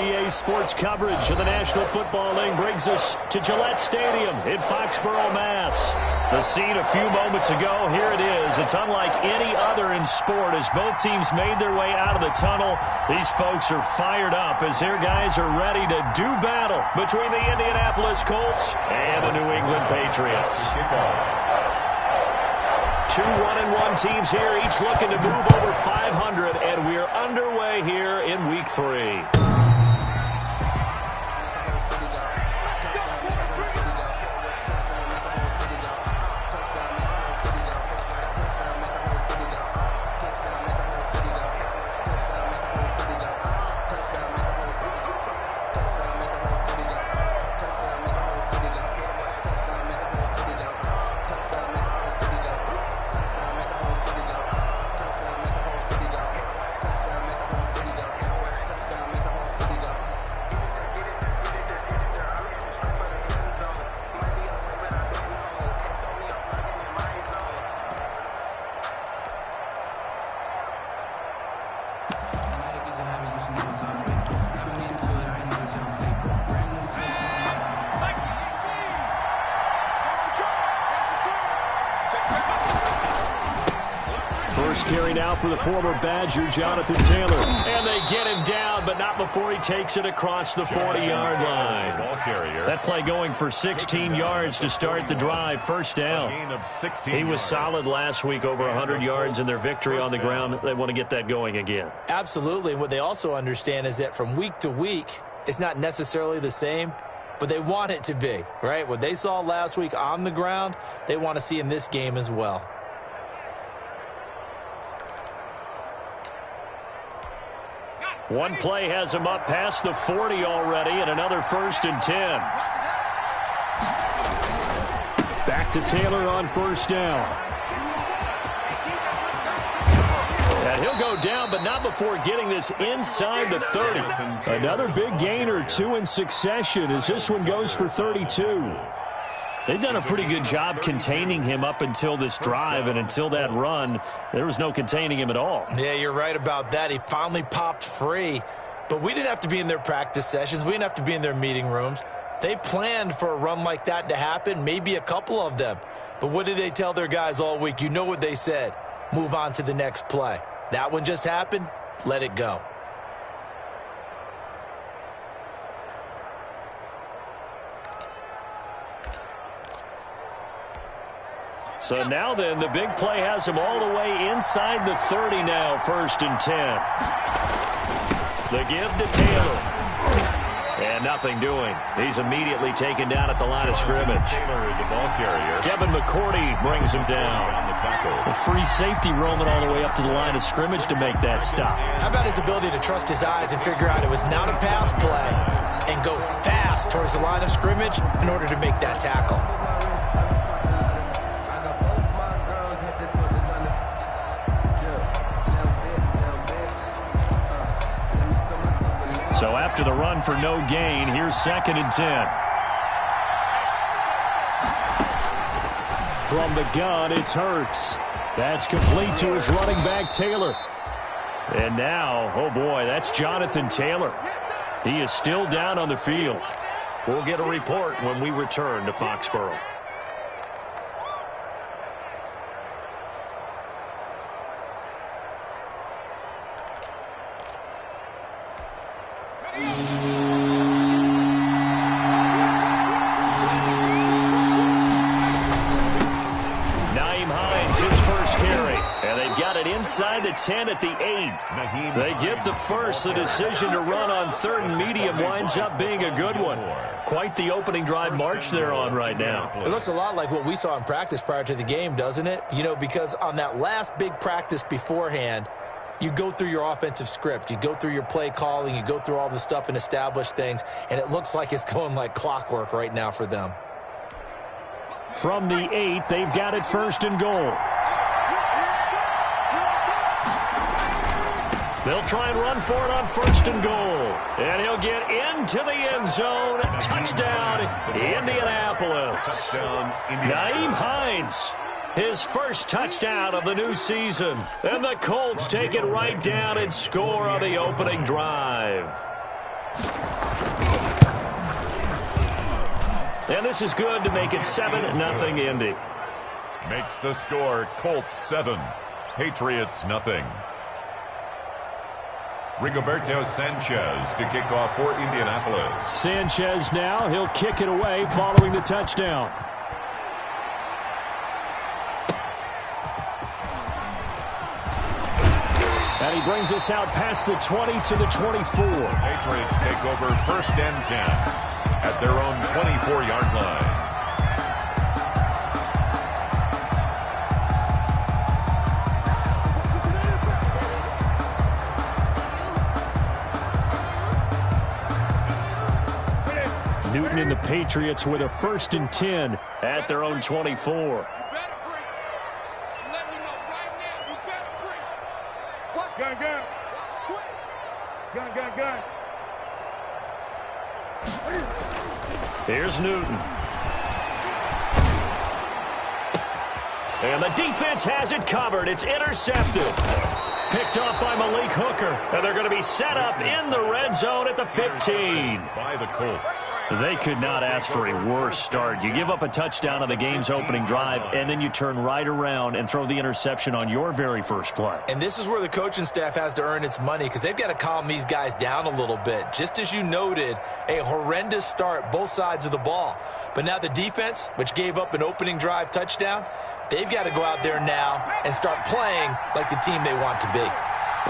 EA Sports coverage of the National Football League brings us to Gillette Stadium in Foxborough, Mass. The scene a few moments ago, here it is. It's unlike any other in sport as both teams made their way out of the tunnel. These folks are fired up as their guys are ready to do battle between the Indianapolis Colts and the New England Patriots. 2 1-1 teams here, each looking to move over 500, and we're underway here in Week 3. First carry now for the former Badger, Jonathan Taylor. And they get him down, but not before he takes it across the 40-yard line. That play going for 16 yards to start the drive. First down. He was solid last week, over 100 yards in their victory on the ground. They want to get that going again. Absolutely. What they also understand is that from week to week, it's not necessarily the same, but they want it to be, right? What they saw last week on the ground, they want to see in this game as well. One play has him up past the 40 already, and another 1st and 10. Back to Taylor on first down. And he'll go down, but not before getting this inside the 30. Another big gain or 2 in succession as this one goes for 32. They've done a pretty good job containing him up until this drive, and until that run, there was no containing him at all. Yeah, you're right about that. He finally popped free, but we didn't have to be in their practice sessions. We didn't have to be in their meeting rooms. They planned for a run like that to happen, maybe a couple of them. But what did they tell their guys all week? You know what they said. Move on to the next play. That one just happened. Let it go. So now then, the big play has him all the way inside the 30 now, 1st and 10. The give to Taylor. And nothing doing. He's immediately taken down at the line of scrimmage. Taylor is the ball carrier. Devin McCourty brings him down. A free safety roaming all the way up to the line of scrimmage to make that stop. How about his ability to trust his eyes and figure out it was not a pass play and go fast towards the line of scrimmage in order to make that tackle? So after the run for no gain, here's 2nd and 10. From the gun, it's Hurts. That's complete to his running back, Taylor. And now, oh boy, that's Jonathan Taylor. He is still down on the field. We'll get a report when we return to Foxborough. Inside the 10 at the 8. They get the first. The decision to run on 3rd and medium winds up being a good one. Quite the opening drive march they're on right now. It looks a lot like what we saw in practice prior to the game, doesn't it? You know, because on that last big practice beforehand, you go through your offensive script. You go through your play calling. You go through all the stuff and establish things. And it looks like it's going like clockwork right now for them. From the 8, they've got it 1st and goal. They'll try and run for it on 1st and goal. And he'll get into the end zone. Touchdown, Indianapolis. Nyheim Hines, his first touchdown of the new season. And the Colts take it right down and score on the opening drive. And this is good to make it 7-0 Indy. Makes the score Colts 7, Patriots 0. Rigoberto Sanchez to kick off for Indianapolis. Sanchez now, he'll kick it away following the touchdown. And he brings us out past the 20 to the 24. Patriots take over 1st and 10 at their own 24-yard line. Newton and the Patriots with a 1st and 10 at their own 24. Gun. Here's Newton. And the defense has it covered. It's intercepted. Picked off by Malik Hooker. And they're going to be set up in the red zone at the 15. By the Colts. They could not ask for a worse start. You give up a touchdown on the game's opening drive, and then you turn right around and throw the interception on your very first play. And this is where the coaching staff has to earn its money because they've got to calm these guys down a little bit. Just as you noted, a horrendous start, both sides of the ball. But now the defense, which gave up an opening drive touchdown, they've got to go out there now and start playing like the team they want to be.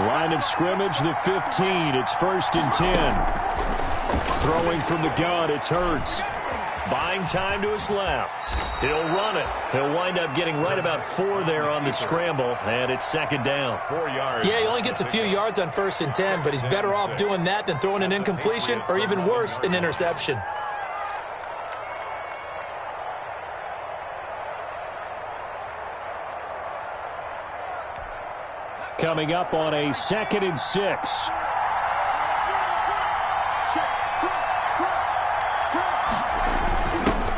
Line of scrimmage, the 15. It's 1st and 10. Throwing from the gun, it's Hurts. Buying time to his left. He'll run it. He'll wind up getting right about 4 there on the scramble, and it's 2nd down. 4 yards. Yeah, he only gets a few yards on 1st and 10, but he's better off doing that than throwing an incompletion or even worse, an interception. Coming up on a 2nd and 6.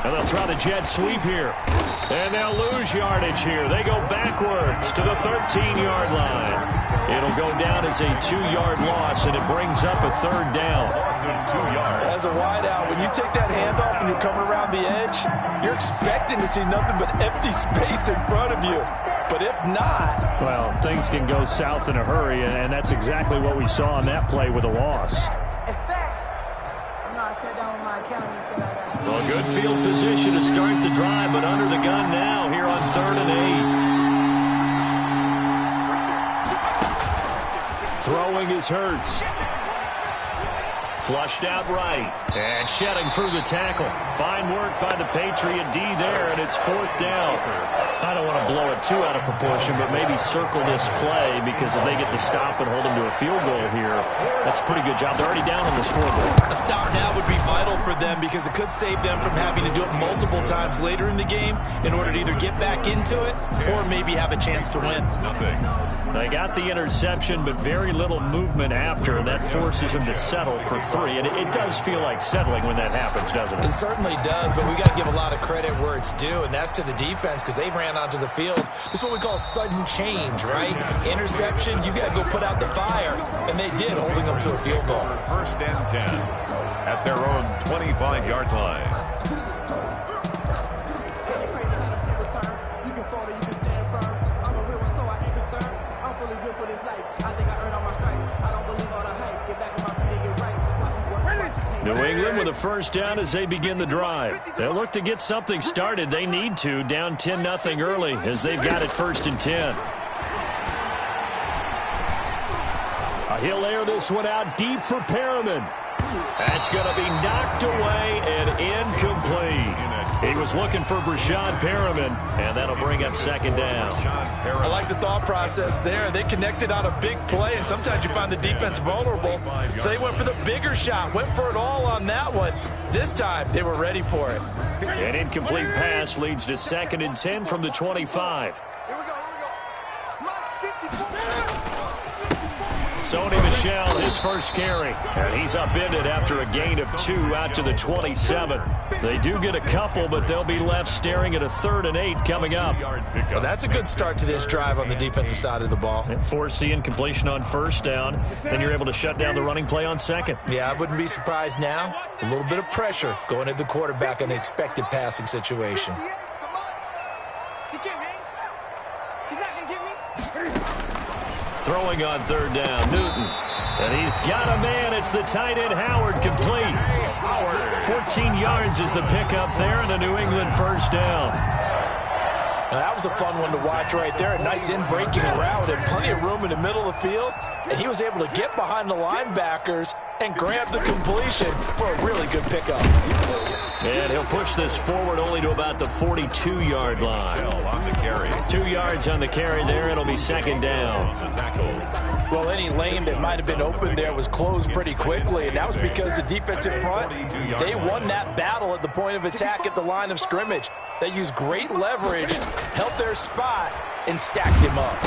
And they'll try the jet sweep here. And they'll lose yardage here. They go backwards to the 13-yard line. It'll go down as a 2-yard loss, and it brings up a 3rd down. As a wideout, when you take that handoff and you're coming around the edge, you're expecting to see nothing but empty space in front of you. But if not... Well, things can go south in a hurry, and that's exactly what we saw on that play with a loss. Well, good field position to start the drive, but under the gun now here on 3rd and 8. Throwing is Hurts. Flushed out right. And shedding through the tackle. Fine work by the Patriot D there, and it's 4th down. I don't want to blow it too out of proportion, but maybe circle this play because if they get the stop and hold them to a field goal here, that's a pretty good job. They're already down on the scoreboard. A stop now would be vital for them because it could save them from having to do it multiple times later in the game in order to either get back into it or maybe have a chance to win. They got the interception, but very little movement after, and that forces them to settle for 3. And it does feel like settling when that happens, doesn't it? It certainly does, but we got to give a lot of credit where it's due, and that's to the defense because they ran onto the field. This is what we call sudden change, right? Interception, you got to go put out the fire, and they did, holding them to a field goal. 1st and 10 at their own 25-yard line. New England with a 1st down as they begin the drive. They'll look to get something started. They need to, down 10-0 early as they've got it 1st and 10. He'll air this one out deep for Perriman. That's going to be knocked away and incomplete. He was looking for Brashad Perriman, and that'll bring up 2nd down. I like the thought process there. They connected on a big play, and sometimes you find the defense vulnerable. So they went for the bigger shot, went for it all on that one. This time, they were ready for it. An incomplete pass leads to 2nd and 10 from the 25. Sony Michel, his first carry. And he's upended after a gain of 2 out to the 27. They do get a couple, but they'll be left staring at a 3rd and 8 coming up. Well, that's a good start to this drive on the defensive side of the ball. Force the incompletion on 1st down. Then you're able to shut down the running play on 2nd. Yeah, I wouldn't be surprised now. A little bit of pressure going at the quarterback in the expected passing situation. Throwing on 3rd down, Newton. And he's got a man. It's the tight end, Howard, complete. 14 yards is the pickup there, and a New England 1st down. Now, that was a fun one to watch right there. A nice in-breaking route and plenty of room in the middle of the field. And he was able to get behind the linebackers and grab the completion for a really good pickup. And he'll push this forward only to about the 42-yard line. 2 yards on the carry there. It'll be 2nd down. Well, any lane that might have been open there was closed pretty quickly, and that was because the defensive front, they won that battle at the point of attack at the line of scrimmage. They used great leverage, held their spot, and stacked him up.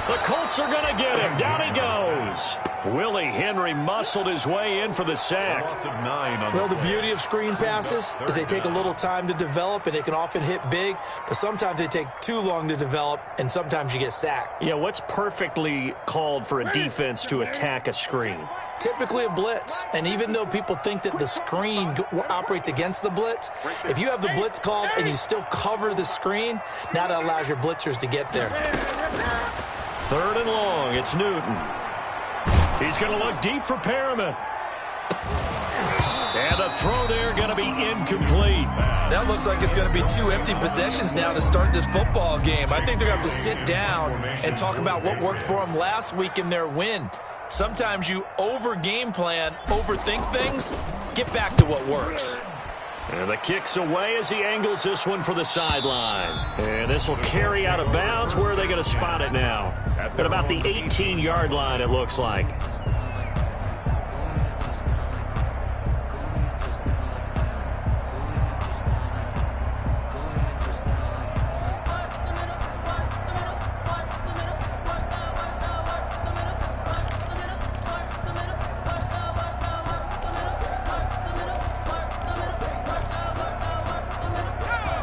The Colts are going to get him. Down he goes. Willie Henry muscled his way in for the sack. Well, the beauty of screen passes is they take a little time to develop, and they can often hit big, but sometimes they take too long to develop, and sometimes you get sacked. Yeah, what's perfectly called for a defense to attack a screen? Typically a blitz, and even though people think that the screen operates against the blitz, if you have the blitz called and you still cover the screen, now that allows your blitzers to get there. 3rd and long, it's Newton. He's going to look deep for Perriman. And a throw there going to be incomplete. That looks like it's going to be 2 empty possessions now to start this football game. I think they're going to have to sit down and talk about what worked for them last week in their win. Sometimes you over-game plan, overthink things, get back to what works. And the kick's away as he angles this one for the sideline. And this will carry out of bounds. Where are they going to spot it now? At about the 18-yard line, it looks like.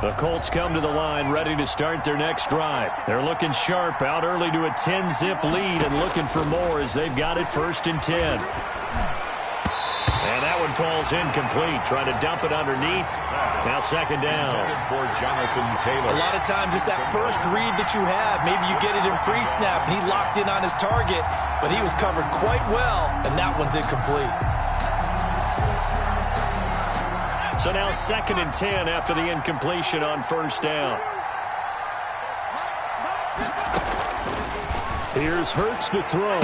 The Colts come to the line ready to start their next drive. They're looking sharp, out early to a 10-zip lead and looking for more as they've got it 1st and 10. And that one falls incomplete. Trying to dump it underneath. Now 2nd down. For Jonathan Taylor. A lot of times it's that first read that you have. Maybe you get it in pre-snap and he locked in on his target, but he was covered quite well, and that one's incomplete. So now 2nd and 10 after the incompletion on 1st down. Here's Hurts to throw.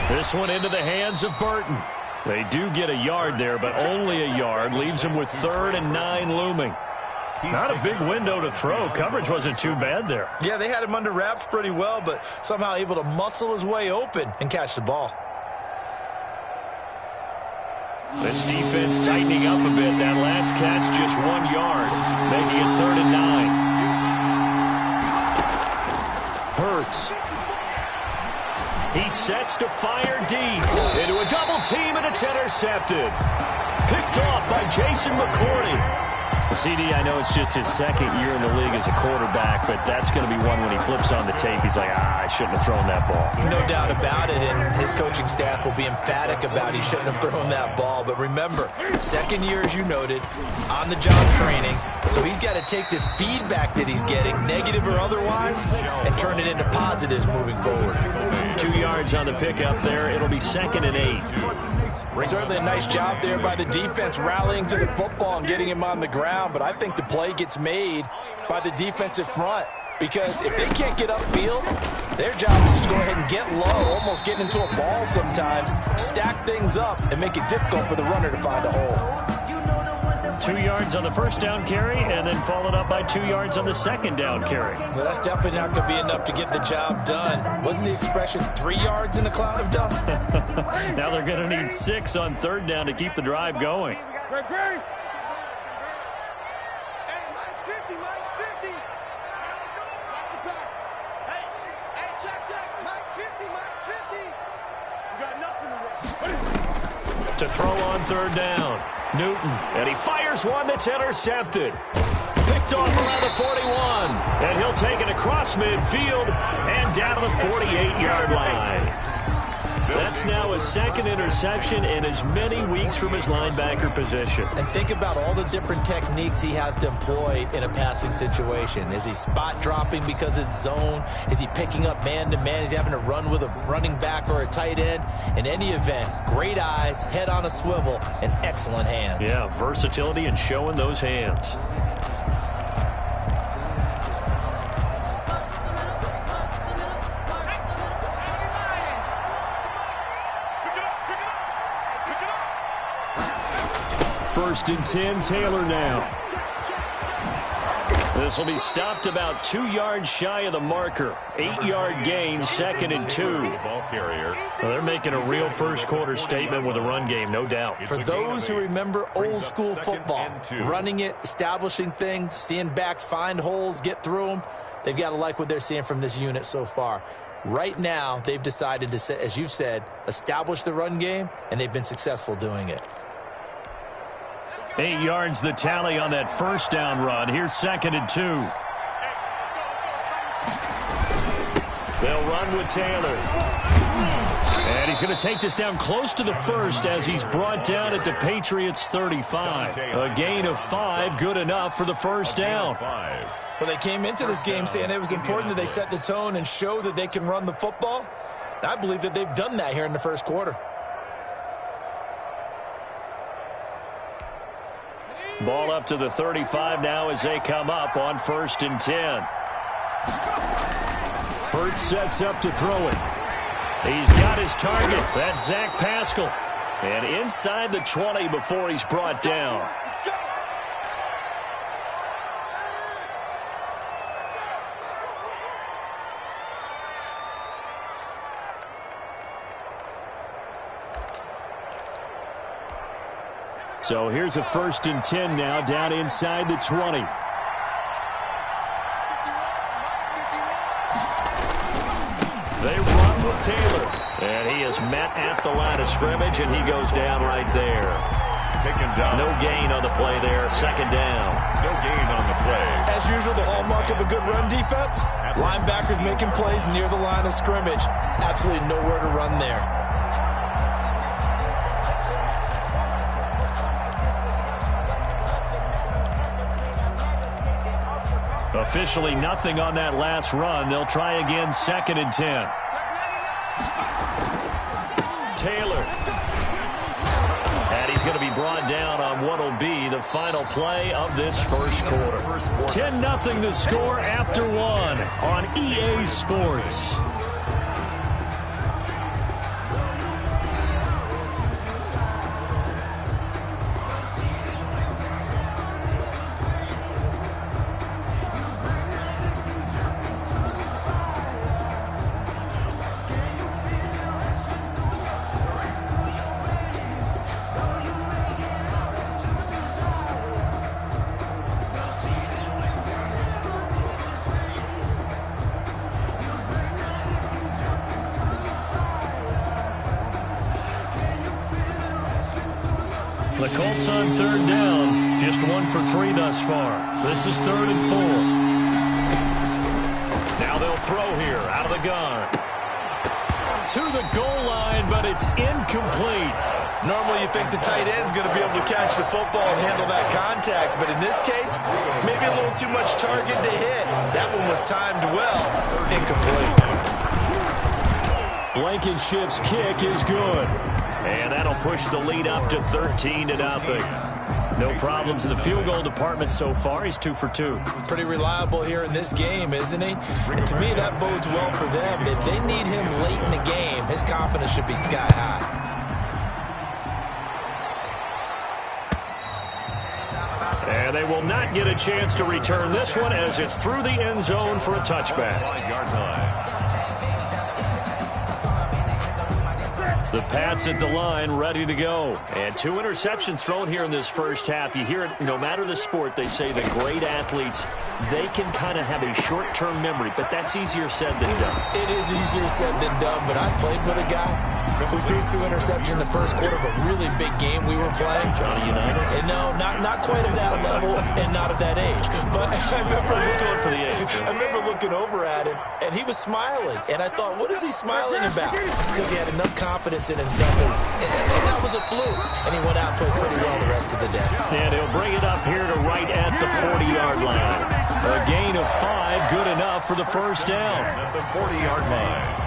This one into the hands of Burton. They do get a yard there, but only a yard. Leaves him with 3rd and 9 looming. Not a big window to throw. Coverage wasn't too bad there. Yeah, they had him under wraps pretty well, but somehow able to muscle his way open and catch the ball. This defense tightening up a bit. That last catch just 1 yard, making it 3rd and 9. Hurts. He sets to fire deep into a double team, and it's intercepted. Picked off by Jason McCourty. CD, I know it's just his 2nd year in the league as a quarterback, but that's going to be one when he flips on the tape. He's like, I shouldn't have thrown that ball. No doubt about it, and his coaching staff will be emphatic about he shouldn't have thrown that ball. But remember, 2nd year, as you noted, on-the-job training, so he's got to take this feedback that he's getting, negative or otherwise, and turn it into positives moving forward. 2 yards on the pickup there. It'll be 2nd and 8. Certainly a nice job there by the defense rallying to the football and getting him on the ground, but I think the play gets made by the defensive front because if they can't get upfield, their job is to go ahead and get low, almost get into a ball sometimes, stack things up, and make it difficult for the runner to find a hole. 2 yards on the 1st down carry, and then followed up by 2 yards on the 2nd down carry. Well, that's definitely not going to be enough to get the job done. Wasn't the expression 3 yards in a cloud of dust? Now they're going to need 6 on 3rd down to keep the drive going. Great. Hey, Mike's 50. Hey, check. Mike 50. To throw on third down. Newton, and he fires one that's intercepted. Picked off around the 41, and he'll take it across midfield and down to the 48-yard line. That's now his second interception in as many weeks from his linebacker position. And think about all the different techniques he has to employ in a passing situation. Is he spot dropping because it's zone? Is he picking up man-to-man? Is he having to run with a running back or a tight end? In any event, great eyes, head on a swivel, and excellent hands. Yeah, versatility and showing those hands. First and 10, Taylor now. This will be stopped about 2 yards shy of the marker. 8-yard gain, second and 2. Ball carrier. Well, they're making a real first-quarter statement with a run game, no doubt. For those who remember old-school football, running it, establishing things, seeing backs find holes, get through them, they've got to like what they're seeing from this unit so far. Right now, they've decided to, as you've said, establish the run game, and they've been successful doing it. 8 yards the tally on that first down run. Here's second and 2. They'll run with Taylor. And he's going to take this down close to the first as he's brought down at the Patriots 35. A gain of 5, good enough for the first down. Well, they came into this game saying it was important that they set the tone and show that they can run the football. And I believe that they've done that here in the first quarter. Ball up to the 35 now as they come up on first and 10. Hurts sets up to throw it. He's got his target. That's Zach Pascal. And inside the 20 before he's brought down. So here's a first and 10 now down inside the 20. They run with Taylor. And he is met at the line of scrimmage, and he goes down right there. Taken down. No gain on the play there. Second down. No gain on the play. As usual, the hallmark of a good run defense, linebackers making plays near the line of scrimmage. Absolutely nowhere to run there. Officially nothing on that last run. They'll try again, second and 10. Taylor. And he's going to be brought down on what will be the final play of this first quarter. 10-0 the score after 1 on EA Sports. The Colts on third down, just 1 for 3 thus far. This is 3rd and 4. Now they'll throw here out of the gun. To the goal line, but it's incomplete. Normally you think the tight end's going to be able to catch the football and handle that contact, but in this case, maybe a little too much target to hit. That one was timed well. Incomplete. Blankenship's kick is good. And that'll push the lead up to 13-0. No problems in the field goal department so far. He's 2 for 2. Pretty reliable here in this game, isn't he? And to me, that bodes well for them. If they need him late in the game, his confidence should be sky high. And they will not get a chance to return this one as it's through the end zone for a touchback. 5-yard line. The Pats at the line, ready to go. And 2 interceptions thrown here in this first half. You hear it, no matter the sport, they say the great athletes, they can kind of have a short-term memory, but that's easier said than done. It is easier said than done, but I played with a guy who threw 2 interceptions in the first quarter of a really big game we were playing. Johnny Unitas? And no, not quite of that level and not of that age. But I remember He's going for the age. I remember looking over at him, and he was smiling. And I thought, what is he smiling about? It's because he had enough confidence in himself, and that was a fluke. And he went out and played pretty well the rest of the day. And he'll bring it up here to right at the 40-yard line. A gain of 5, good enough for the first down. At the 40-yard line.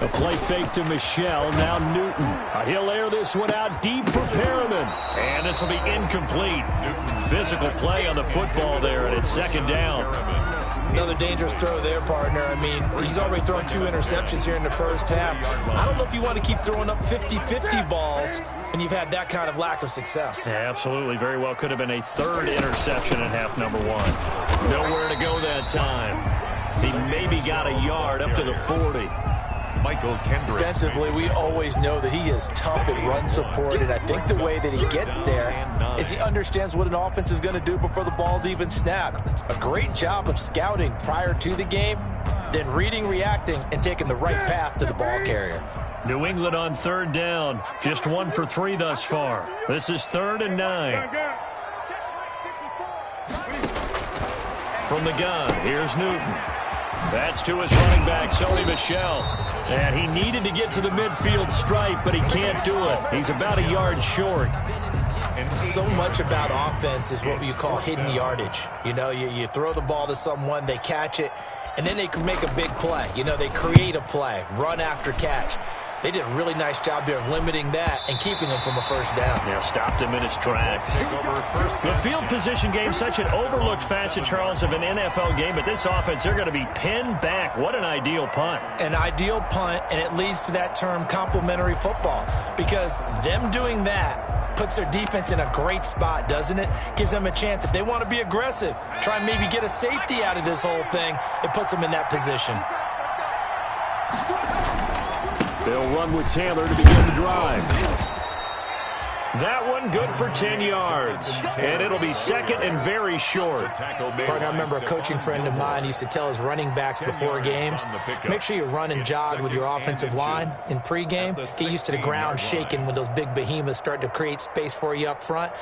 A play fake to Michelle. Now Newton. He'll air this one out deep for Perriman. And this will be incomplete. Physical play on the football there, and it's second down. Another dangerous throw there, partner. I mean, he's already thrown 2 interceptions here in the first half. I don't know if you want to keep throwing up 50-50 balls when you've had that kind of lack of success. Yeah, absolutely. Very well could have been a 3rd interception in half number 1. Nowhere to go that time. He maybe got a yard up to the 40. Michael Kendrick. Defensively, we always know that he is tough at run support, and I think the way that he gets there is he understands what an offense is going to do before the ball's even snapped. A great job of scouting prior to the game, then reading, reacting, and taking the right path to the ball carrier. New England on 3rd down. Just 1 for 3 thus far. This is 3rd and 9. From the gun, here's Newton. That's to his running back, Sony Michel. And he needed to get to the midfield stripe, but he can't do it. He's about a yard short. So much about offense is what you call hidden yardage. You know, you throw the ball to someone, they catch it, and then they can make a big play. You know, they create a play, run after catch. They did a really nice job there of limiting that and keeping him from a first down. Yeah, stopped him in his tracks. The field position game, such an overlooked facet, Charles, of an NFL game, but this offense, they're going to be pinned back. What an ideal punt. An ideal punt, and it leads to that term complementary football, because them doing that puts their defense in a great spot, doesn't it? Gives them a chance. If they want to be aggressive, try and maybe get a safety out of this whole thing, it puts them in that position. They'll run with Taylor to begin the drive. That one good for 10 yards. And it'll be second and very short. Partner, I remember a coaching friend of mine used to tell his running backs before games, make sure you run and jog with your offensive line in pregame. Get used to the ground shaking when those big behemoths start to create space for you up front.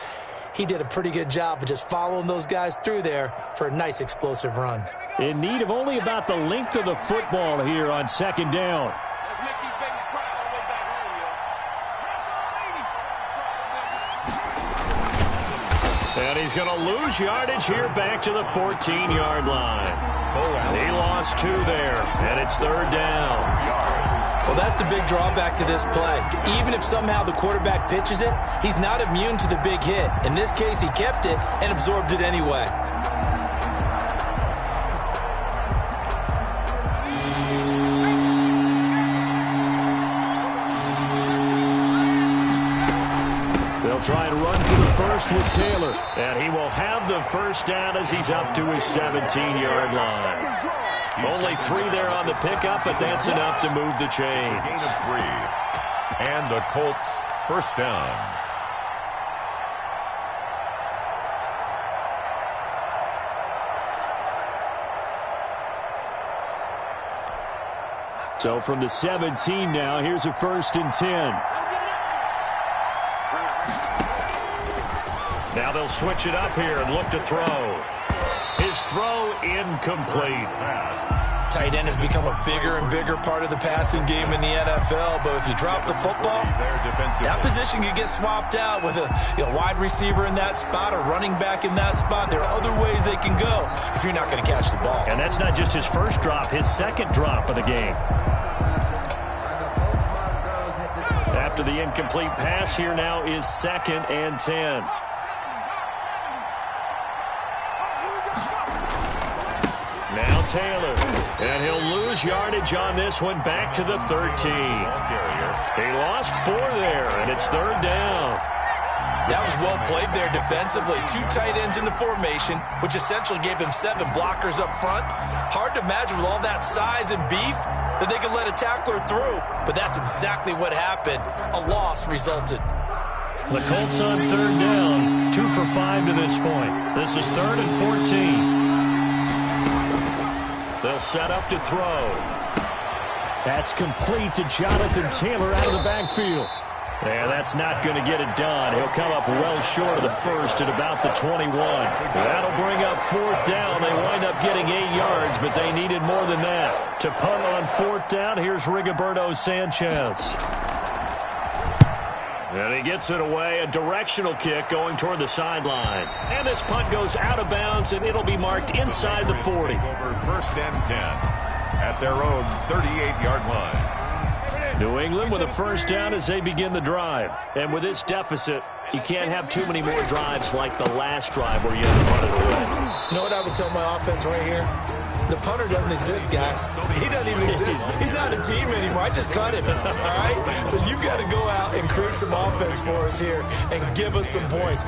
He did a pretty good job of just following those guys through there for a nice explosive run. In need of only about the length of the football here on second down. And he's going to lose yardage here back to the 14-yard line. He lost 2 there, and it's 3rd down. Well, that's the big drawback to this play. Even if somehow the quarterback pitches it, he's not immune to the big hit. In this case, he kept it and absorbed it anyway. Try and run for the first with Taylor. And he will have the first down as he's up to his 17-yard line. Only 3 there on the pickup, but that's enough to move the chains. Gain of 3. And the Colts first down. So from the 17 now, here's a 1st and 10. Now they'll switch it up here and look to throw. His throw incomplete. Tight end has become a bigger and bigger part of the passing game in the NFL, but if you drop the football, that position can get swapped out with a wide receiver in that spot, a running back in that spot. There are other ways they can go if you're not going to catch the ball. And that's not just his first drop, his second drop of the game. After the incomplete pass, here now is 2nd and 10. Now Taylor, and he'll lose yardage on this one back to the 13. He lost 4 there, and it's 3rd down. That was well played there defensively. 2 tight ends in the formation, which essentially gave him 7 blockers up front. Hard to imagine with all that size and beef that they could let a tackler through, but that's exactly what happened. A loss resulted. The Colts on 3rd down, 2 for 5 to this point. This is 3rd and 14. set up to throw. That's complete to Jonathan Taylor out of the backfield. And that's not going to get it done. He'll come up well short of the first at about the 21. That'll bring up 4th down. They wind up getting 8 yards, but they needed more than that. To punt on 4th down, here's Rigoberto Sanchez. And he gets it away. A directional kick going toward the sideline. And this punt goes out of bounds, and it'll be marked inside the 40. Over 1st and 10 at their own 38-yard line. New England with a 1st down as they begin the drive. And with this deficit, you can't have too many more drives like the last drive where you had to punt it away. You know what I would tell my offense right here? The punter doesn't exist, guys. He doesn't even exist. He's not a team anymore. I just cut him, all right? So you've got to go out and create some offense for us here and give us some points.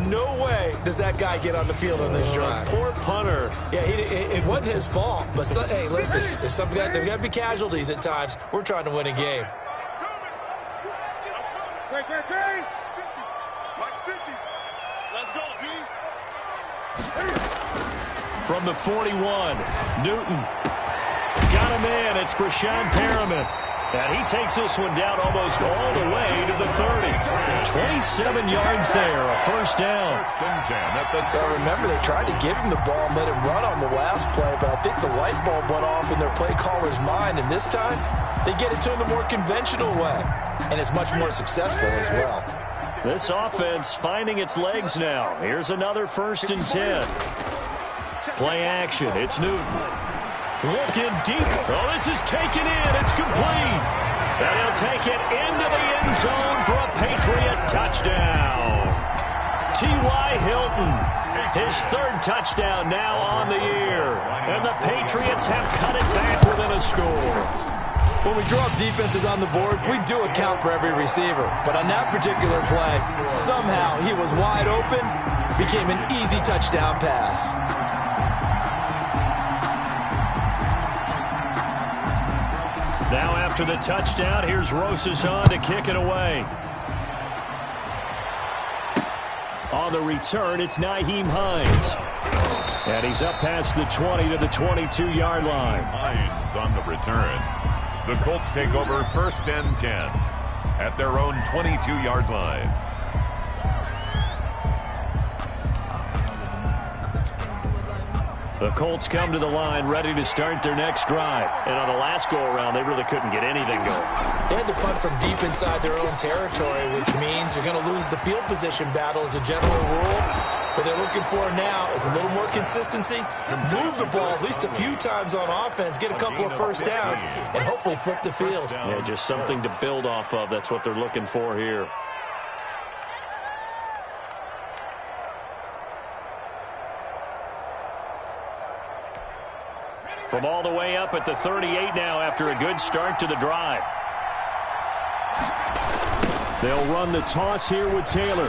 No way does that guy get on the field on this drive. Poor punter. Yeah, it wasn't his fault. But, hey, listen, there's got to be casualties at times. We're trying to win a game. Watch 50. Let's go, D. From the 41, Newton. Got him in. It's Brashad Perriman. And he takes this one down almost all the way to the 30. 27 yards there, a 1st down. 1st and 10 at the Well, remember, they tried to give him the ball and let him run on the last play, but I think the light bulb went off in their play caller's mind, and this time they get it to him the more conventional way, and it's much more successful as well. This offense finding its legs now. Here's another 1st and 10. Play action. It's Newton. Looking deep. Oh, this is taken in. It's complete. And he'll take it into the end zone for a Patriot touchdown. T.Y. Hilton, his 3rd touchdown now on the year. And the Patriots have cut it back within a score. When we draw up defenses on the board, we do account for every receiver. But on that particular play, somehow he was wide open, became an easy touchdown pass. Now after the touchdown, here's Rosas on to kick it away. On the return, it's Nyheim Hines. And he's up past the 20 to the 22-yard line. Hines on the return. The Colts take over 1st and 10 at their own 22-yard line. The Colts come to the line ready to start their next drive. And on the last go-around, they really couldn't get anything going. They had to punt from deep inside their own territory, which means you're going to lose the field position battle as a general rule. What they're looking for now is a little more consistency, move the ball at least a few times on offense, get a couple of 1st downs, and hopefully flip the field. Yeah, just something to build off of. That's what they're looking for here. From all the way up at the 38 now after a good start to the drive. They'll run the toss here with Taylor.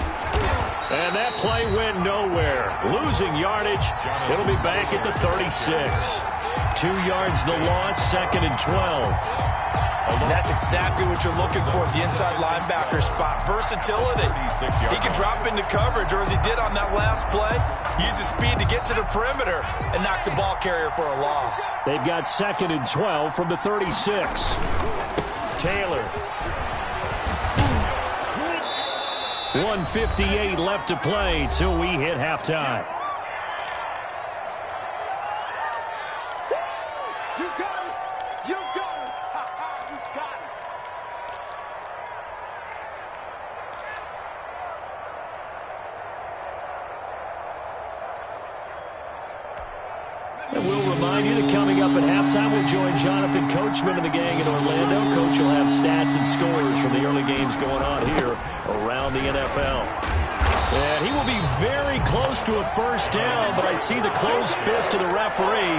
And that play went nowhere. Losing yardage. It'll be back at the 36. 2 yards the loss, 2nd and 12. And that's exactly what you're looking for at the inside linebacker spot. Versatility. He can drop into coverage, or as he did on that last play, use his speed to get to the perimeter and knock the ball carrier for a loss. They've got 2nd and 12 from the 36. Taylor. 1:58 left to play till we hit halftime. You got it. You got it. You got it. And we'll remind you that coming up at halftime, we'll join Jonathan Coachman and the gang in Orlando. Coach will have stats and scores from the early games going on here around the NFL. And he will be very close to a 1st down, but I see the closed fist of the referee,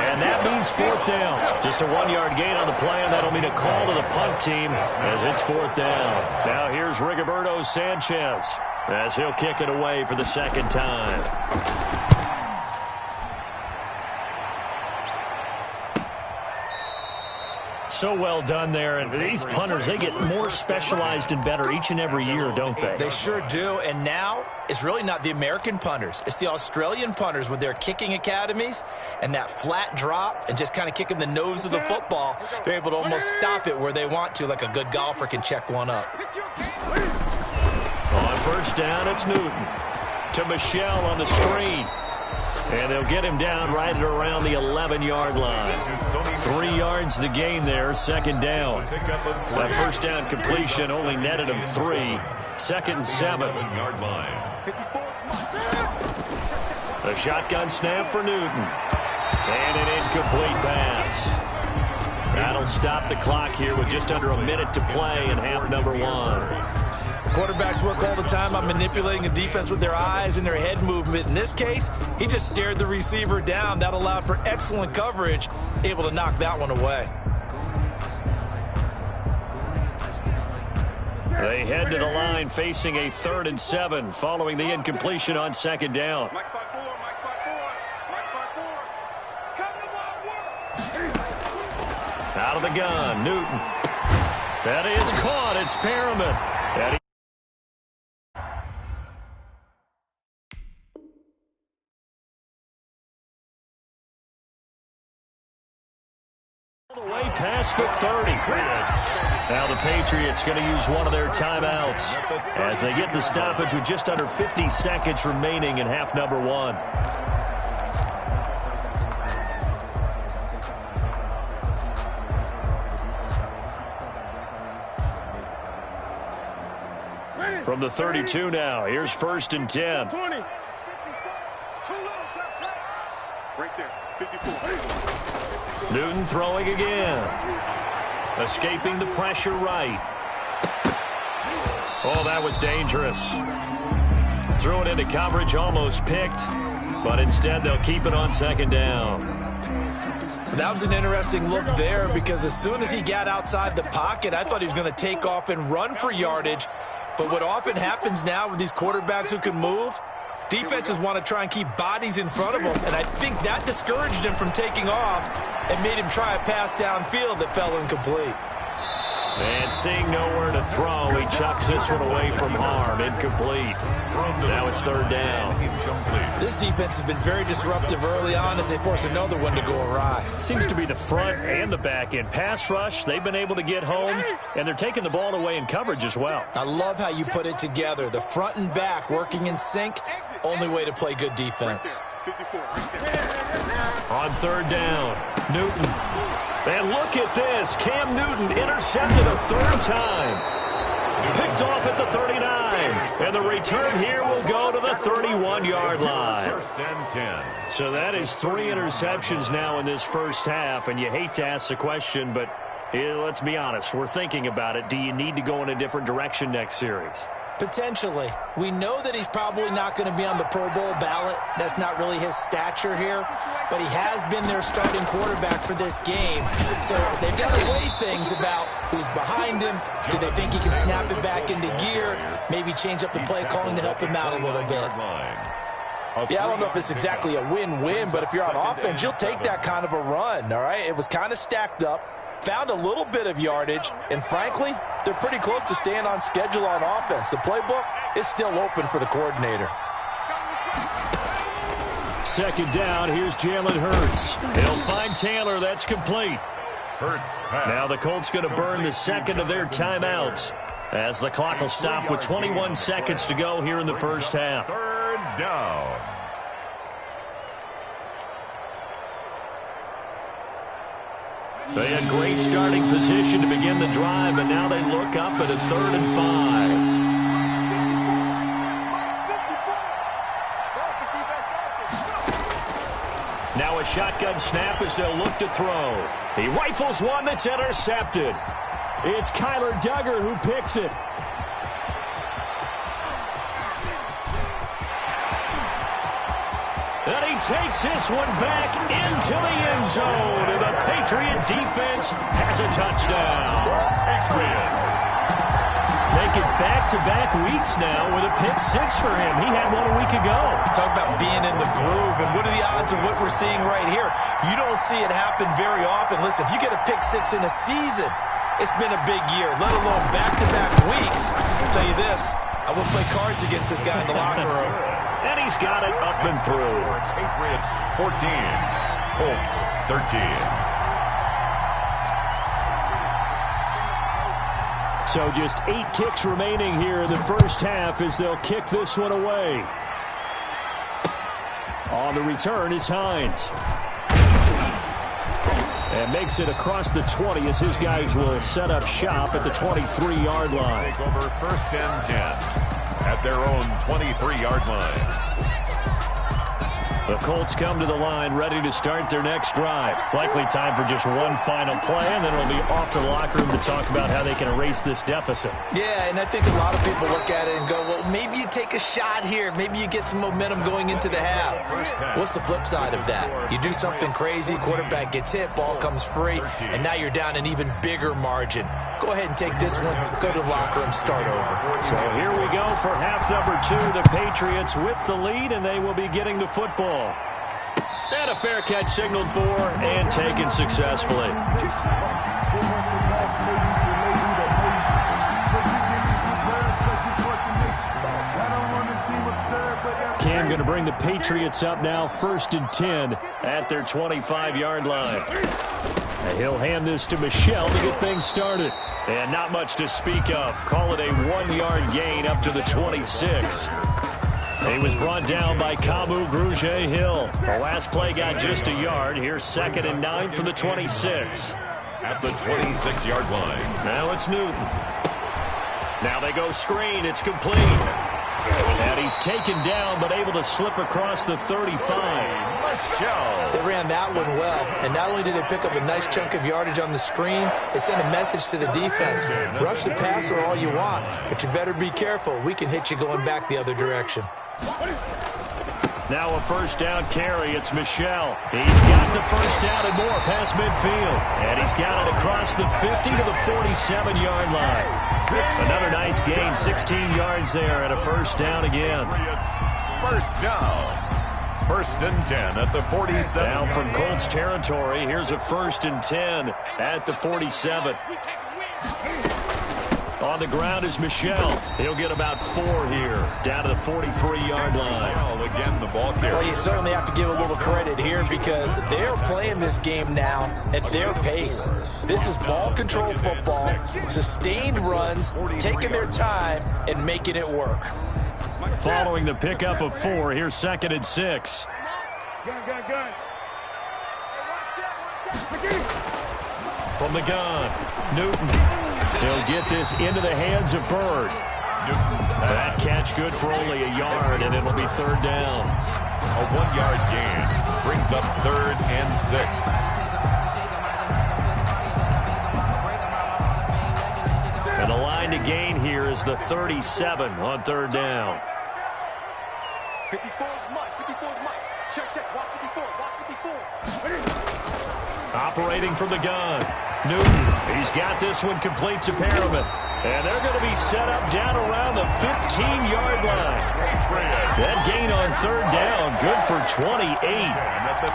and that means 4th down. Just a 1-yard gain on the play, and that'll mean a call to the punt team as it's 4th down. Now here's Rigoberto Sanchez as he'll kick it away for the 2nd time. So well done there. And these punters, they get more specialized and better each and every year, don't they? They sure do. And now it's really not the American punters. It's the Australian punters with their kicking academies and that flat drop and just kind of kicking the nose of the football. They're able to almost stop it where they want to, like a good golfer can check one up. On first down, it's Newton to Michelle on the screen. And they'll get him down right at around the 11-yard line. 3 yards the gain there, second down. That first down completion only netted him 3. Second and 7. A shotgun snap for Newton. And an incomplete pass. That'll stop the clock here with just under a minute to play in half number 1. Quarterbacks work all the time on manipulating a defense with their eyes and their head movement. In this case, he just stared the receiver down. That allowed for excellent coverage, able to knock that one away. They head to the line facing a 3rd and 7 following the incompletion on second down. Out of the gun, Newton. That is caught. It's Perriman. Way past the 30. Now the Patriots going to use one of their timeouts as they get the stoppage with just under 50 seconds remaining in half number 1. From the 32 now, here's 1st and 10. 20. Right there, 54. Newton throwing again. Escaping the pressure right. Oh, that was dangerous. Threw it into coverage, almost picked. But instead, they'll keep it on second down. That was an interesting look there because as soon as he got outside the pocket, I thought he was going to take off and run for yardage. But what often happens now with these quarterbacks who can move, defenses want to try and keep bodies in front of them, and I think that discouraged him from taking off and made him try a pass downfield that fell incomplete. And seeing nowhere to throw, he chucks this one away from harm. Incomplete. Now it's 3rd down. This defense has been very disruptive early on as they force another one to go awry. Seems to be the front and the back end. Pass rush, they've been able to get home, and they're taking the ball away in coverage as well. I love how you put it together. The front and back working in sync, only way to play good defense. On 3rd down, Newton. And look at this. Cam Newton intercepted a 3rd time. Picked off at the 39. And the return here will go to the 31-yard line. 1st and 10. So that is 3 interceptions now in this first half. And you hate to ask the question, but let's be honest. We're thinking about it. Do you need to go in a different direction next series? Potentially. We know that he's probably not going to be on the Pro Bowl ballot. That's not really his stature here. But he has been their starting quarterback for this game. So they've got to weigh things about who's behind him. Do they think he can snap it back into gear? Maybe change up the play calling to help him out a little bit. Yeah, I don't know if it's exactly a win-win, but if you're on offense, you'll take that kind of a run, all right? It was kind of stacked up. Found a little bit of yardage, and frankly, they're pretty close to staying on schedule on offense. The playbook is still open for the coordinator. Second down, here's Jalen Hurts. He'll find Taylor, that's complete. Hurts Now the Colts going to burn the second of their timeouts as the clock will stop with 21 seconds to go here in the first half. 3rd down. They had great starting position to begin the drive, but now they look up at a 3rd and 5. Now a shotgun snap as they'll look to throw. He rifles one that's intercepted. It's Kyler Duggar who picks it. And he takes this one back into the end zone. And the Patriot defense has a touchdown. Patriots. Make it back-to-back weeks now with a pick six for him. He had one a week ago. Talk about being in the groove, and what are the odds of what we're seeing right here? You don't see it happen very often. Listen, if you get a pick six in a season, it's been a big year, let alone back-to-back weeks. I'll tell you this, I would play cards against this guy in the locker room. And he's got it up and through. Patriots 14, Colts 13. So just 8 ticks remaining here in the first half as they'll kick this one away. On the return is Hines. And makes it across the 20 as his guys will set up shop at the 23-yard line. Take over first and 10 at their own 23-yard line. The Colts come to the line ready to start their next drive. Likely time for just one final play, and then it'll be off to the locker room to talk about how they can erase this deficit. Yeah, and I think a lot of people look at it and go, well, maybe you take a shot here. Maybe you get some momentum going into the half. What's the flip side of that? You do something crazy, quarterback gets hit, ball comes free, and now you're down an even bigger margin. Go ahead and take this one, go to the locker room, start over. So here we go for half number 2. The Patriots with the lead, and they will be getting the football. And a fair catch signaled for and taken successfully. Cam going to bring the Patriots up now, 1st and 10 at their 25-yard line. And he'll hand this to Michel to get things started. And not much to speak of. Call it a 1-yard gain up to the 26. He was brought down by Kamu Grugier-Hill. The last play got just a yard. Here's 2nd and 9 from the 26. At the 26-yard line. Now it's Newton. Now they go screen. It's complete. And he's taken down, but able to slip across the 35. They ran that one well, and not only did they pick up a nice chunk of yardage on the screen, they sent a message to the defense. Rush the passer all you want, but you better be careful. We can hit you going back the other direction. Now a first down carry. It's Michel. He's got the first down and more past midfield. And he's got it across the 50 to the 47-yard line. Another nice gain, 16 yards there, and a first down again. First down. 1st and 10 at the 47. Now from Colts territory, here's a 1st and 10 at the 47. On the ground is Michel. He'll get about 4 here, down to the 43-yard line. Again, the ball carrier. Well, you certainly have to give a little credit here because they're playing this game now at their pace. This is ball control football, sustained runs, taking their time and making it work. Following the pickup of 4, here's 2nd and 6. From the gun, Newton. He'll get this into the hands of Bird. That catch good for only a yard, and it'll be 3rd down. A 1-yard gain brings up 3rd and 6. And the line to gain here is the 37 on 3rd down. 54 is Mike. 54 is Mike. Check. Watch 54. Watch 54. Operating from the gun. Newton, he's got this one complete to Perriman. And they're going to be set up down around the 15-yard line. That gain on 3rd down, good for 28.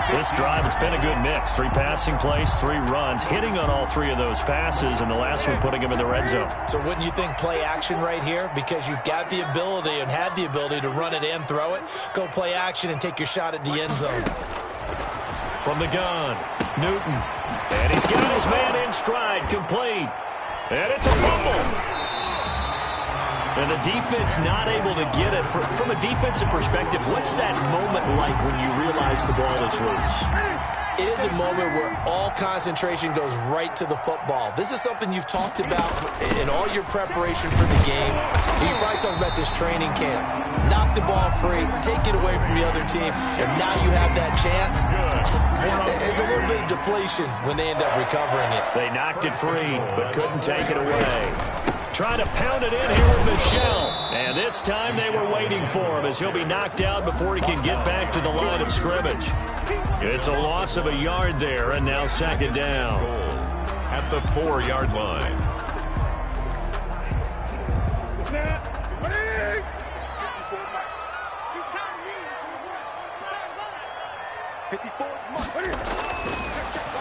This drive, it's been a good mix. 3 passing plays, 3 runs, hitting on all 3 of those passes, and the last one putting him in the red zone. So wouldn't you think play action right here? Because you've got the ability and had the ability to run it and throw it. Go play action and take your shot at the end zone. From the gun, Newton. And he's got his man in stride, complete. And it's a fumble. And the defense not able to get it. From a defensive perspective, what's that moment like when you realize the ball is loose? It is a moment where all concentration goes right to the football. This is something you've talked about in all your preparation for the game. You probably talked about this training camp. Knock the ball free, take it away from the other team, and now you have that chance. There's a little bit of deflation when they end up recovering it. They knocked it free, but couldn't take it away. Trying to pound it in here with Michel. And this time they were waiting for him as he'll be knocked out before he can get back to the line of scrimmage. It's a loss of a yard there, and now 2nd down. At the 4-yard line.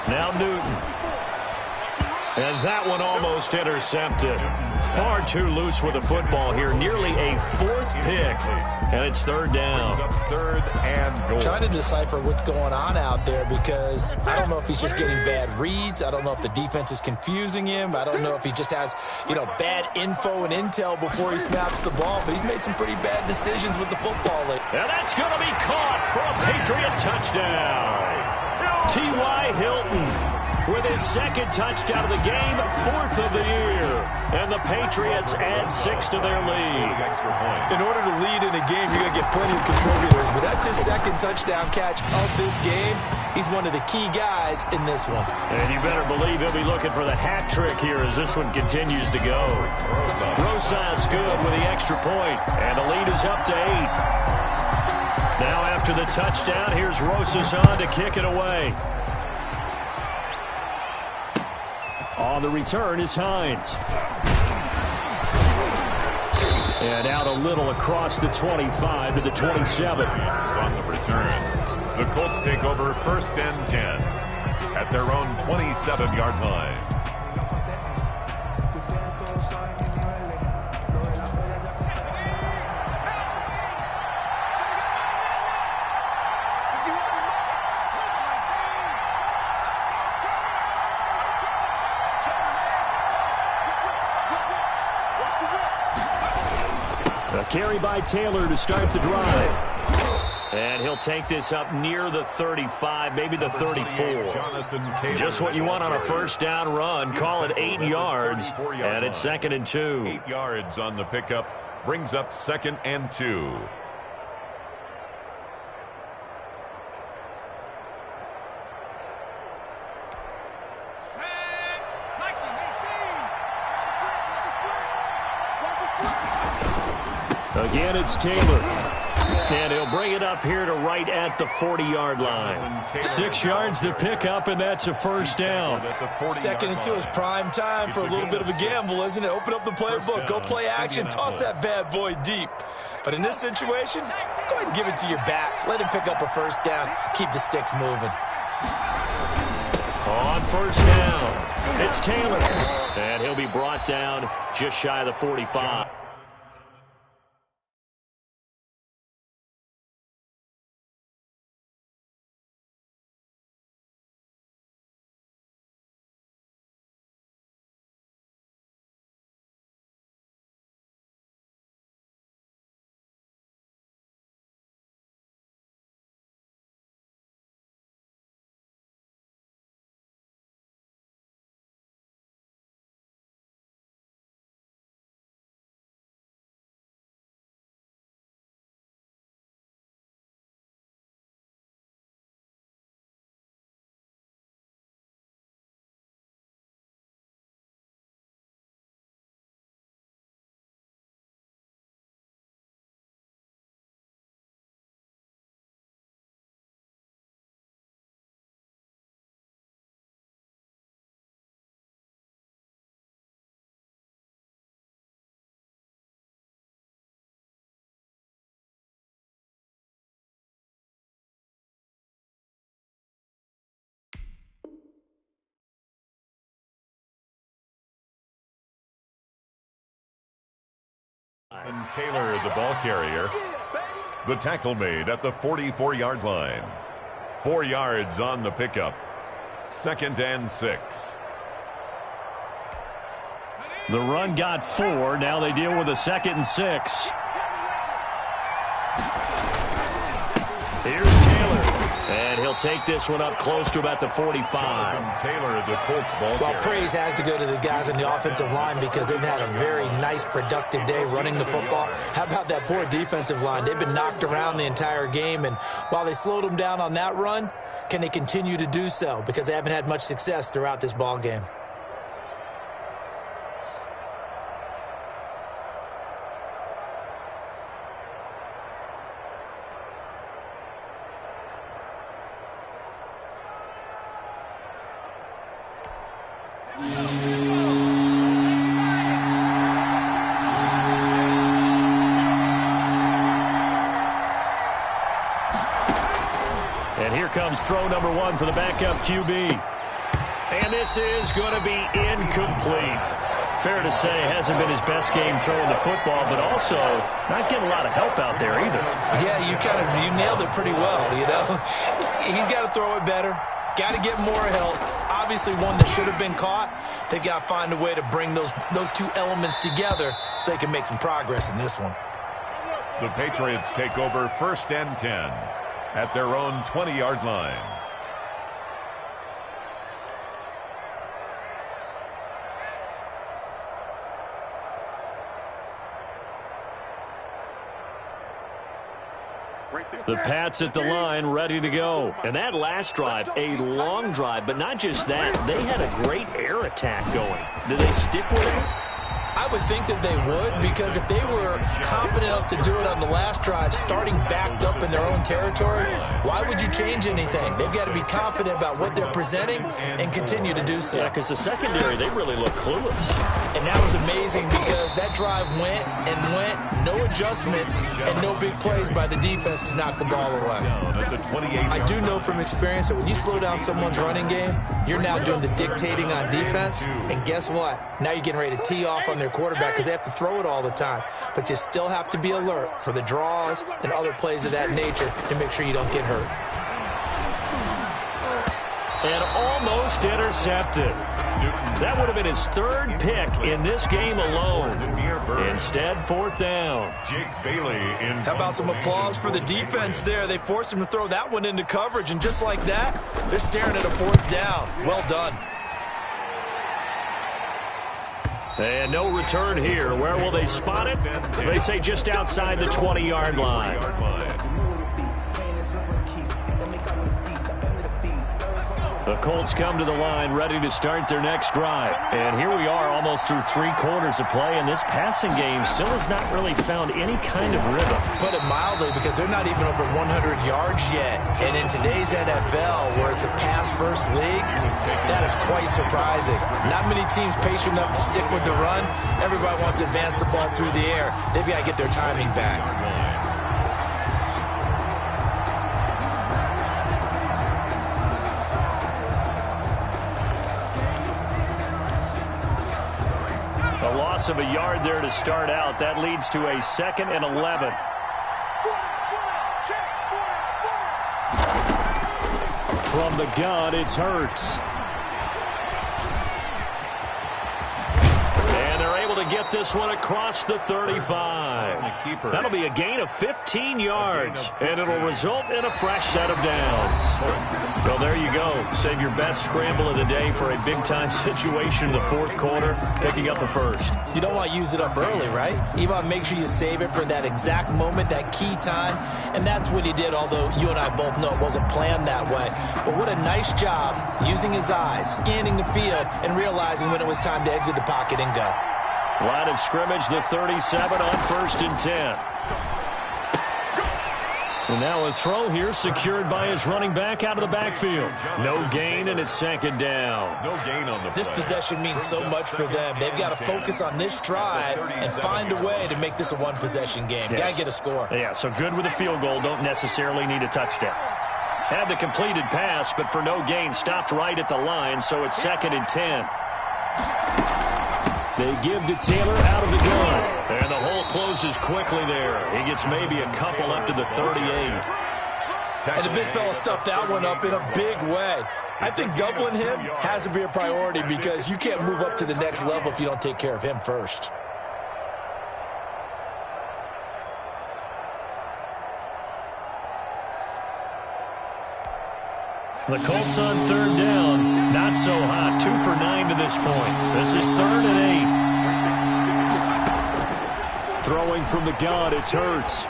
Now Newton. And that one almost intercepted. Far too loose with the football here. Nearly a fourth pick. And it's third down. Third and goal. Trying to decipher what's going on out there because I don't know if he's just getting bad reads. I don't know if the defense is confusing him. I don't know if he just has, bad info and intel before he snaps the ball. But he's made some pretty bad decisions with the football lately. And that's going to be caught for a Patriot touchdown. T.Y. Hilton with his second touchdown of the game, fourth of the year. And the Patriots add 6 to their lead. In order to lead in a game, you're going to get plenty of contributors, but that's his second touchdown catch of this game. He's one of the key guys in this one. And you better believe he'll be looking for the hat trick here as this one continues to go. Rosas good with the extra point, and the lead is up to 8. Now after the touchdown, here's Rosas on to kick it away. On the return is Hines. And out a little across the 25 to the 27. On the return, the Colts take over first and 10 at their own 27-yard line. A carry by Taylor to start the drive. And he'll take this up near the 35, maybe the 34. Just what you want on a first down run. Call it 8 yards, and it's 2nd and 2. 8 yards on the pickup brings up 2nd and 2. Again, it's Taylor. And he'll bring it up here to right at the 40-yard line. 6 yards to pick up, and that's a first down. 2nd and 2 is prime time for a little bit of a gamble, isn't it? Open up the playbook, go play action, toss that bad boy deep. But in this situation, go ahead and give it to your back. Let him pick up a first down. Keep the sticks moving. On first down, it's Taylor. And he'll be brought down just shy of the 45. And Taylor, the ball carrier. The tackle made at the 44-yard line. 4 yards on the pickup. 2nd and 6. The run got 4. Now they deal with a 2nd and 6. Here's Taylor. And he'll take this one up close to about the 45. Taylor, the Colts ball Well, carrier. praise has to go to the guys on the offensive line because they've had a very nice, productive day running the football. How about that poor defensive line? They've been knocked around the entire game, and while they slowed them down on that run, can they continue to do so? Because they haven't had much success throughout this ball game. And here comes throw number 1 for the backup QB. And this is going to be incomplete. Fair to say, hasn't been his best game throwing the football, but also not getting a lot of help out there either. Yeah, you nailed it pretty well, you know. He's got to throw it better. Got to get more help. Obviously one that should have been caught. They've got to find a way to bring those two elements together so they can make some progress in this one. The Patriots take over 1st and 10 at their own 20-yard line. The Pats at the line, ready to go. And that last drive, a long drive, but not just that. They had a great air attack going. Did they stick with it? I would think that they would, because if they were confident enough to do it on the last drive, starting backed up in their own territory, why would you change anything? They've got to be confident about what they're presenting and continue to do so. Yeah, because the secondary, they really look clueless. And that was amazing because that drive went and went, no adjustments, and no big plays by the defense to knock the ball away. I do know from experience that when you slow down someone's running game, you're now doing the dictating on defense, and guess what? Now you're getting ready to tee off on their quarterback because they have to throw it all the time. But you still have to be alert for the draws and other plays of that nature to make sure you don't get hurt. And almost intercepted. That would have been his 3rd pick in this game alone. Instead, 4th down. Jake Bailey in. How about some applause for the defense there? They forced him to throw that one into coverage, and just like that, they're staring at a 4th down. Well done. And no return here. Where will they spot it? They say just outside the 20-yard line. The Colts come to the line, ready to start their next drive. And here we are, almost through 3 quarters of play, and this passing game still has not really found any kind of rhythm. Put it mildly, because they're not even over 100 yards yet. And in today's NFL, where it's a pass-first league, that is quite surprising. Not many teams patient enough to stick with the run. Everybody wants to advance the ball through the air. They've got to get their timing back. Of a yard there to start out. That leads to a 2nd and 11. From the gun, it's Hurts. And they're able to get this one across the 35. That'll be a gain of 15 yards, and it'll result in a fresh set of downs. So there you go. Save your best scramble of the day for a big-time situation in the 4th quarter, picking up the 1st. You don't want to use it up early, right? You want to make sure you save it for that exact moment, that key time, and that's what he did, although you and I both know it wasn't planned that way. But what a nice job using his eyes, scanning the field, and realizing when it was time to exit the pocket and go. Line of scrimmage, the 37 on 1st and 10. And now a throw here secured by his running back out of the backfield. No gain, and it's 2nd down. No gain on the play. This possession means so much for them. They've got to focus on this drive and find a way to make this a one-possession game. Yes. Got to get a score. Yeah, so good with a field goal. Don't necessarily need a touchdown. Had the completed pass, but for no gain, stopped right at the line, so it's 2nd and 10. They give to Taylor out of the gun. And the hole closes quickly there. He gets maybe a couple up to the 38. And the big fella stuffed that one up in a big way. I think doubling him has to be a priority because you can't move up to the next level if you don't take care of him first. The Colts on 3rd down. Not so hot. 2 for 9 to this point. This is 3rd and 8. Throwing from the gun, it's Hurts.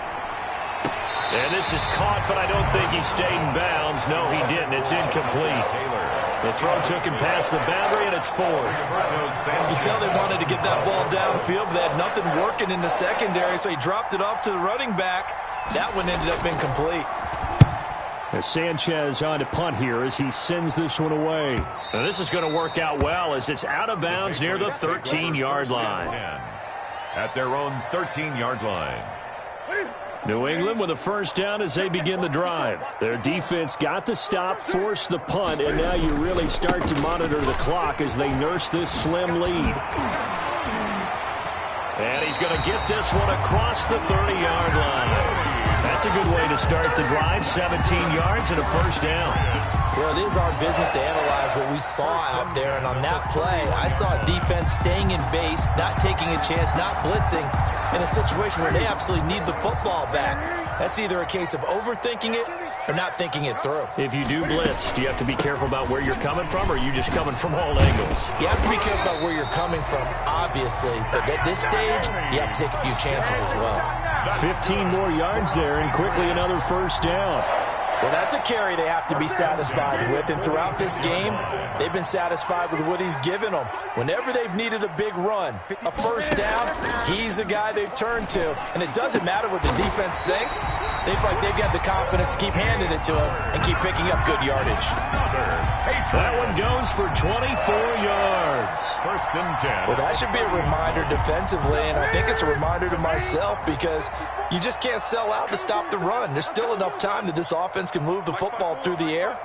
And this is caught, but I don't think he stayed in bounds. No, he didn't. It's incomplete. The throw took him past the boundary, and it's 4th. You can tell they wanted to get that ball downfield, but they had nothing working in the secondary, so he dropped it off to the running back. That one ended up incomplete. As Sanchez on to punt here as he sends this one away. Now this is going to work out well as it's out of bounds near the 13-yard line. At their own 13-yard line. New England with a first down as they begin the drive. Their defense got the stop, forced the punt, and now you really start to monitor the clock as they nurse this slim lead. And he's going to get this one across the 30-yard line. That's a good way to start the drive, 17 yards and a first down. Well, it is our business to analyze what we saw out there, and on that play, I saw a defense staying in base, not taking a chance, not blitzing, in a situation where they absolutely need the football back. That's either a case of overthinking it or not thinking it through. If you do blitz, do you have to be careful about where you're coming from, or are you just coming from all angles? You have to be careful about where you're coming from, obviously, but at this stage, you have to take a few chances as well. 15 more yards there, and quickly another first down. Well, that's a carry they have to be satisfied with, and throughout this game, they've been satisfied with what he's given them. Whenever they've needed a big run, a first down, he's the guy they've turned to. And it doesn't matter what the defense thinks. They've got the confidence to keep handing it to him and keep picking up good yardage. That one goes for 24 yards. First and 10. Well, that should be a reminder defensively, and I think it's a reminder to myself because you just can't sell out to stop the run. There's still enough time that this offense can move the football through the air,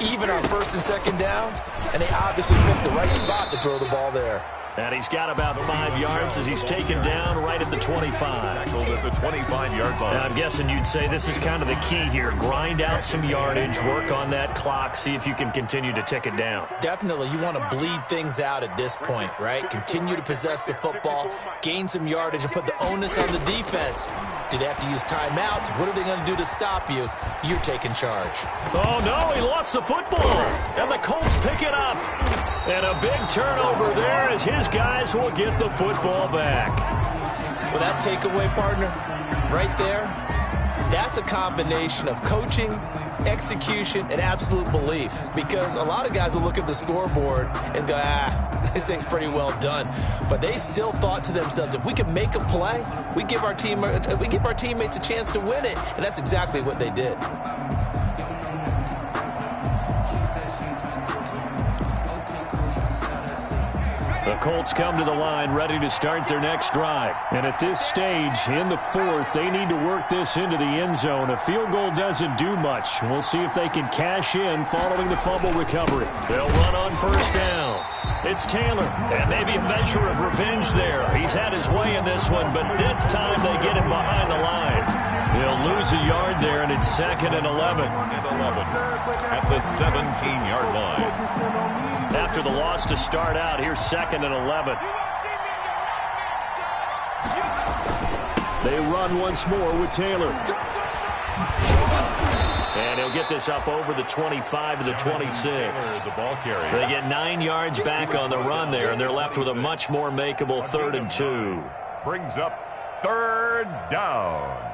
even on first and second downs, and they obviously picked the right spot to throw the ball there. And he's got about 5 yards as he's taken down right at the 25. Tackled at the 25-yard line. And I'm guessing you'd say this is kind of the key here. Grind out some yardage, work on that clock, see if you can continue to tick it down. Definitely, you want to bleed things out at this point, right? Continue to possess the football, gain some yardage, and put the onus on the defense. Do they have to use timeouts? What are they going to do to stop you? You're taking charge. Oh, no, he lost the football. And the Colts pick it up. And a big turnover there as his guys will get the football back. Well, that takeaway, partner, right there, that's a combination of coaching, execution, and absolute belief. Because a lot of guys will look at the scoreboard and go, this thing's pretty well done. But they still thought to themselves, if we can make a play, we give our teammates a chance to win it. And that's exactly what they did. The Colts come to the line ready to start their next drive. And at this stage, in the fourth, they need to work this into the end zone. A field goal doesn't do much. We'll see if they can cash in following the fumble recovery. They'll run on first down. It's Taylor, and maybe a measure of revenge there. He's had his way in this one, but this time they get him behind the line. They'll lose a yard there, and it's 2nd and 11. At the 17-yard line. After the loss to start out, here's 2nd and 11. They run once more with Taylor. And he'll get this up over the 25 to the 26. The ball carrier. They get 9 yards back on the run there, and they're left with a much more makeable 3rd and 2. Brings up 3rd down.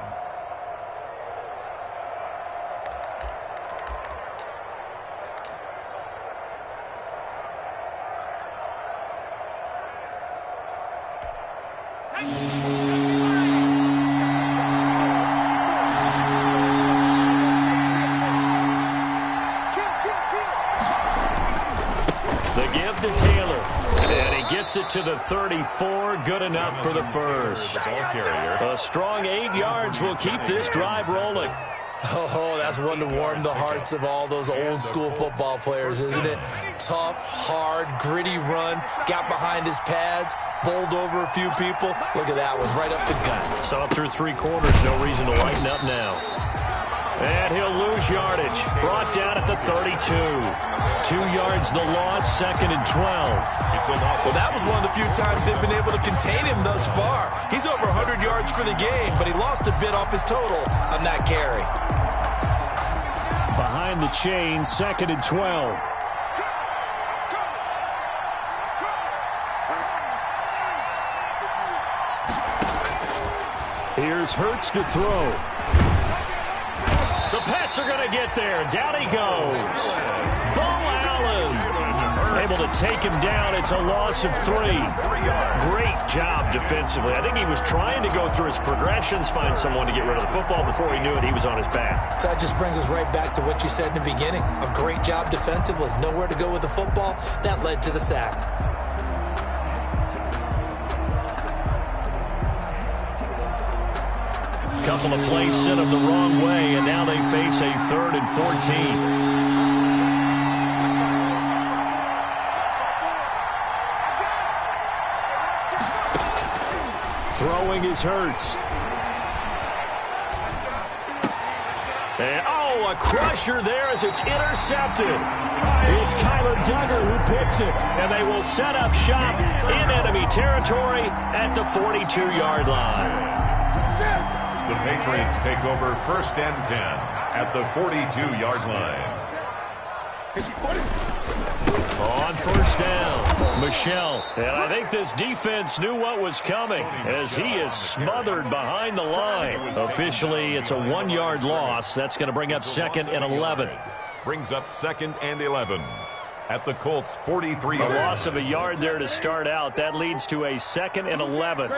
It to the 34, good enough for the first. A strong 8 yards will keep this drive rolling. Oh, that's one to warm the hearts of all those old school football players, isn't it? Tough, hard, gritty run, got behind his pads, bowled over a few people. Look at that one, right up the gut. Saw through 3 quarters, no reason to lighten up now. And he'll lose yardage. Brought down at the 32. 2 yards the loss, 2nd and 12. It's a loss. Well, that was one of the few times they've been able to contain him thus far. He's over 100 yards for the game, but he lost a bit off his total on that carry. Behind the chain, 2nd and 12. Here's Hurts to throw. The Pats are going to get there. Down he goes. Bo Allen able to take him down. It's a loss of 3. Great job defensively. I think he was trying to go through his progressions, find someone to get rid of the football. Before he knew it, he was on his back. So that just brings us right back to what you said in the beginning. A great job defensively. Nowhere to go with the football. That led to the sack. couple of plays sent them the wrong way, and now they face a 3rd and 14. Throwing is Hurts. And, a crusher there as it's intercepted. It's Kyler Duggar who picks it, and they will set up shop in enemy territory at the 42-yard line. The Patriots take over 1st and 10 at the 42-yard line. On 1st down, Michel. And I think this defense knew what was coming as he is smothered behind the line. Officially, it's a 1-yard loss. That's going to bring up 2nd and 11. Brings up 2nd and 11 at the Colts 43. A loss of a yard there to start out. That leads to a 2nd and 11.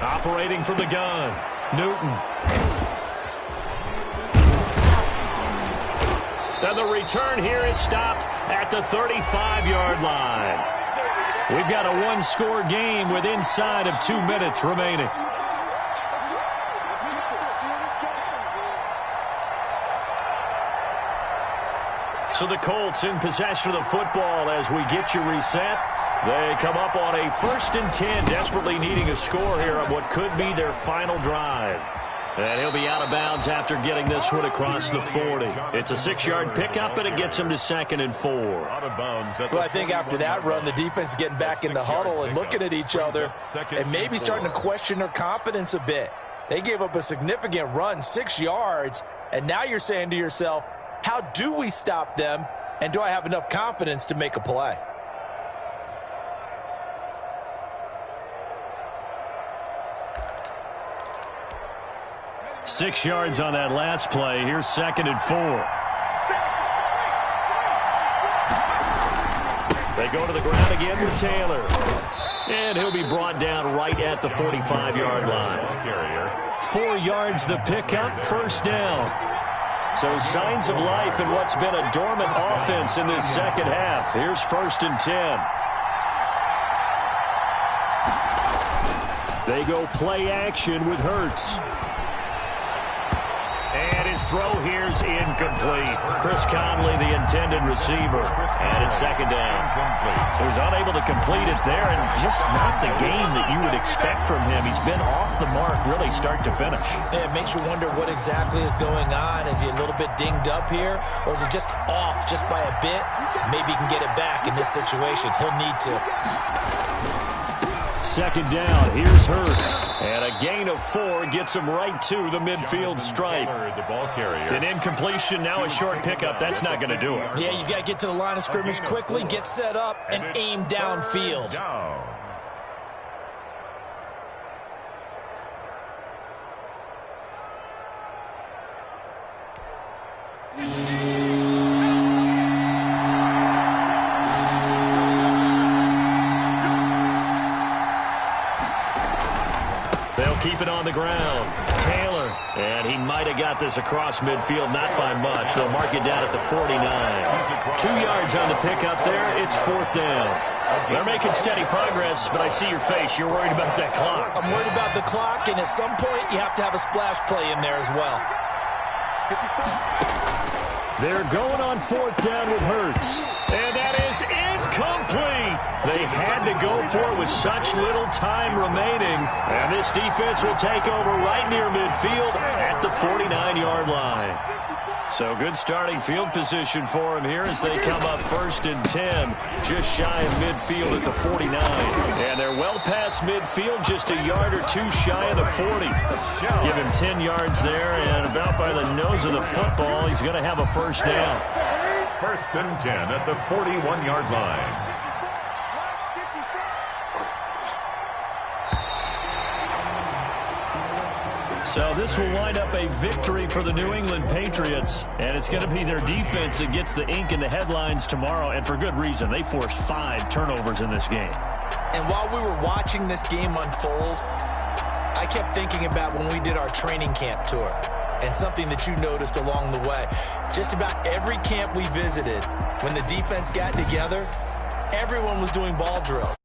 Operating from the gun, Newton. And the return here is stopped at the 35-yard line. We've got a 1-score game with inside of 2 minutes remaining. So the Colts in possession of the football as we get you reset. They come up on a 1st and 10, desperately needing a score here on what could be their final drive. And he'll be out of bounds after getting this one across the 40. It's a 6-yard pickup, and it gets him to 2nd and 4. Out of bounds. Well, I think after that run, the defense is getting back in the huddle and looking at each other and maybe starting to question their confidence a bit. They gave up a significant run, 6 yards, and now you're saying to yourself, how do we stop them, and do I have enough confidence to make a play? Six yards on that last play. Here's 2nd and 4. They go to the ground again with Taylor. And he'll be brought down right at the 45-yard line. 4 yards the pickup, 1st down. So signs of life in what's been a dormant offense in this second half. Here's 1st and 10. They go play action with Hurts. And his throw here's incomplete. Chris Conley, the intended receiver. And it's 2nd down. He was unable to complete it there, and just not the game that you would expect from him. He's been off the mark really start to finish. Yeah, it makes you wonder what exactly is going on. Is he a little bit dinged up here, or is it just off just by a bit? Maybe he can get it back in this situation. He'll need to. 2nd down. Here's Hurts. And a gain of 4 gets him right to the midfield stripe. An incompletion, now a short pickup. That's not going to do it. Yeah, you got to get to the line of scrimmage quickly, get set up, and aim downfield. Keep it on the ground. Taylor. And he might have got this across midfield, not by much. They'll mark it down at the 49. 2 yards on the pickup there. It's 4th down. They're making steady progress, but I see your face. You're worried about that clock. I'm worried about the clock, and at some point you have to have a splash play in there as well. They're going on 4th down with Hurts. And that is incomplete. They had to go for it with such little time remaining. And this defense will take over right near midfield at the 49-yard line. So good starting field position for him here as they come up 1st and 10, just shy of midfield at the 49. And they're well past midfield, just a yard or 2 shy of the 40. Give him 10 yards there, and about by the nose of the football, he's going to have a 1st down. 1st and 10 at the 41-yard line. So this will wind up a victory for the New England Patriots, and it's going to be their defense that gets the ink in the headlines tomorrow, and for good reason. They forced 5 turnovers in this game. And while we were watching this game unfold, I kept thinking about when we did our training camp tour. and something that you noticed along the way. Just about every camp we visited, when the defense got together, everyone was doing ball drills.